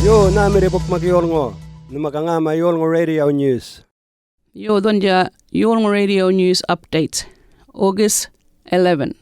Yo namire bokmak Yolngu, numakangama Yolngu Radio News. Yo donja Yolngu Radio News Update, August 11.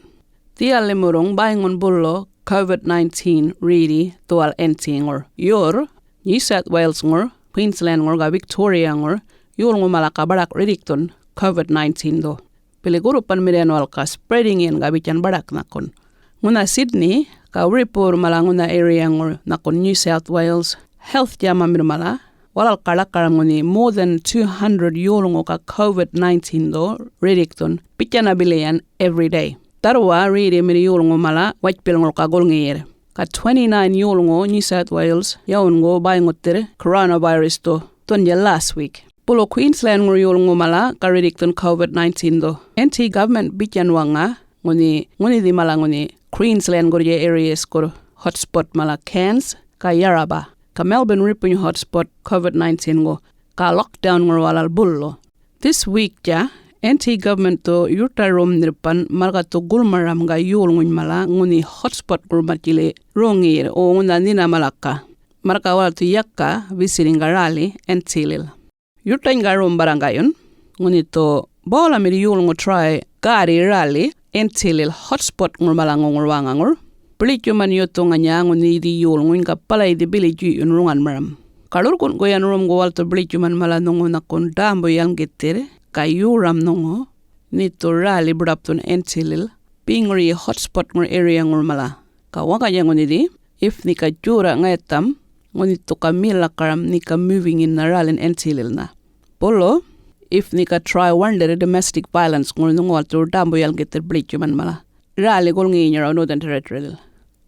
Tia lemurong baingon bullo COVID-19 ready tual entingor. Yor New South Wales ngor, Queensland ngor ga Victoria ngor, Yolngu malaka barak redikton COVID-19 do. Piligurupan mirenwal ka spreading in ga bican barak nakon. Nguna Sydney ka report malanguna area ngor nakon New South Wales health jama mirmala walal kalakara nguni more than 200 Yolngu ka COVID-19 do redikton bican abilian every day. Tarwa rede miri Yolngu mala wajpil ngor ka golngir. Ka 29 Yolngu New South Wales yawngo baingotter coronavirus do tonja last week. Pulo Queensland ngor Yolngu mala ka redikton COVID-19 do. NT government bican wanga nguni di mala nguni Queensland gorje areas kor hotspot mala Cairns ka Yarrabah. Ka Melbourne ripun hotspot COVID-19 go ka lockdown ngor walal bullo. This week ja NT government to yurta rom nirpan marga to gulmaram ga Yolngu mala nguni hotspot gurmatile rongir o nguna nina malaka. Marga wal to yakka visiting garali entilil. Yurta ngarom barangayon nguni to bola mir Yolngu try gari rally entilil hotspot ngur malangong wangangur. Peliju man yoto nganya nguni di Yolngu inga palai di biliju unrungan maram. Kalur kun goyan rom go walto peliju man malanongo nakon dambo yang getir kayu ram nongo ni to rally braptun entilil pingri hotspot ngur area ngur mala. Ka waka yang nguni di if ni ka jura ngaetam nguni to kamila karam ni ka moving in na rally entilil na. Polo if ni ka try wonder domestic violence ngur nongo walto dambo yang getir peliju man mala. Rally gol ngi nyara Northern Territory.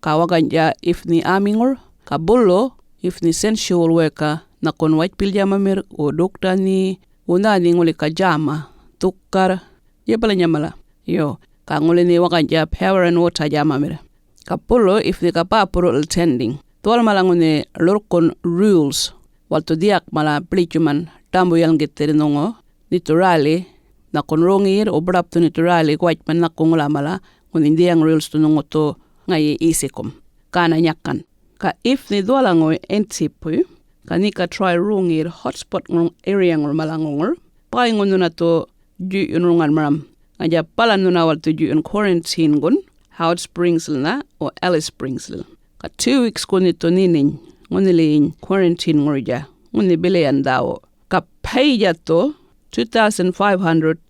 Kawaganja if ni amingur, kabullo if ni sensual worker na kon white piljama mir o dokta ni una ni nguli ka jama tukkar ye pala nyamala yo ka nguli ni wakanja power and water jama mir kapullo if ni ka papuro attending tol mala ngune lorkon rules walto diak mala plichuman tambo yang getere nongo niturali na kon rongir o brapto niturali white man na kongula mala nguni diang rules to nongo to ngai isikom kana nyakan ka if ni dolango entipu kanika try rungir hotspot ngong area ngor malangongor pai ngonuna to ju unrungan maram aja pala nuna wal to ju in quarantine gun Howard Springs na o Alice Springs ka 2 weeks ko nito ninin ngonilin quarantine ngorja ngoni bilean dawo ka pay ja to 2,500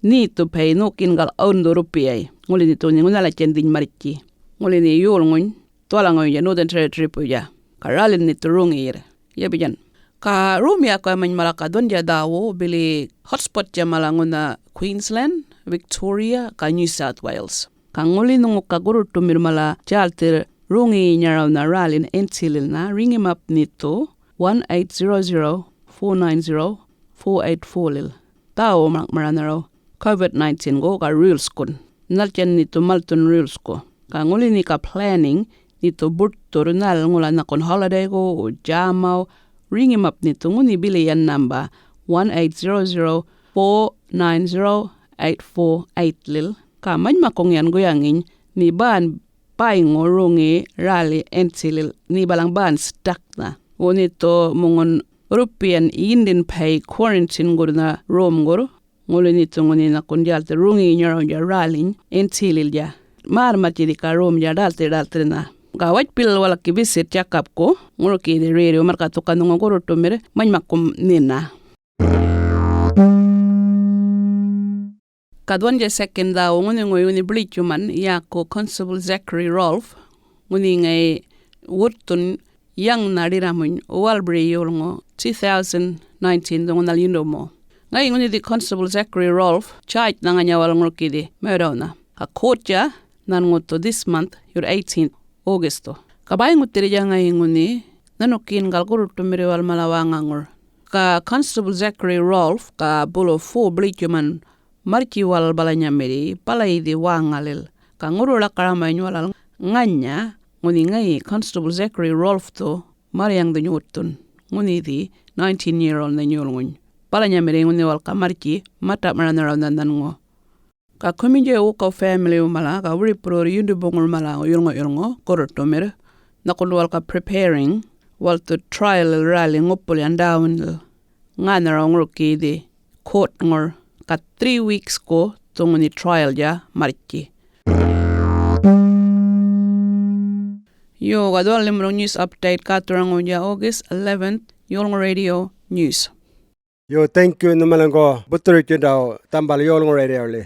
ni to pay no kingal ondo rupiay ngoli nito ni ngonala chending marichi ngoli ni Yolngu tolango ya Northern Territory po ya karalin ni turungir ya bijan ka rumia ko man malaka donja dawo bili hotspot ja malanguna Queensland Victoria ka New South Wales ka ngoli nungo ka guru tumir mala jalter rungi nyaraw na ralin entilil na ring him up nito 1800-490-484 lil tao maranaro COVID-19 go ka rules kun naljan nito malton rules ko ka nguli ni ka planning nito burto runal ngula na kon holiday go o jamao ring him up nito nguni bilian number 1800-490-848 lil ka manma kong yan goyangin ni ban pai ngorongi rally entilil ni balang ban stuck na o nito mungon rupian indin pay quarantine go na rom go nguli nito nguni na kon jalte rungi nyaro ja rally entilil ja mar matiri ka rom ja dalte na gawaj pil wala ki visit check-up ko ngoro ki de radio marka to kanungo goro to mere manmakum nina kadwan je second da ngone ngoyuni blichuman ya ko Constable Zachary Rolfe nguni ngai wotun yang nariramun walbre Yolngu 2019 dongal yindomo ngai nguni di Constable Zachary Rolfe charge nanganya wal ngoro ki de merona ka courtja nan ngoto this month your 18th Augusto. Kabay ngutiri janga inguni nanukin galguru tumiri wal malawangangor. Ka Constable Zachary Rolfe ka bulo 4 blichuman marki wal balanya meri palai di wangalil. Ka nguru lakarama nyualal nganya nguni ngai Constable Zachary Rolfe to mariang de nyutun. Nguni di 19-year-old na nyulngun. Palanya meri nguni wal ka marki mata maranaraw nandango. Ka kuminje uko family umala ka wuri pro yundu bongol mala yulngo korotomer nakulwal ka preparing waltu trial rally ngupulyan dawnil nganara ngurkidi court ngur ka 3 weeks ko tunguni trial ja marki. Yo gadwal limrong news update katurango ja August 11th Yolngu Radio News. Yo, thank you naman ko. Buturit yun daw. Tambal Yolngu Radio li.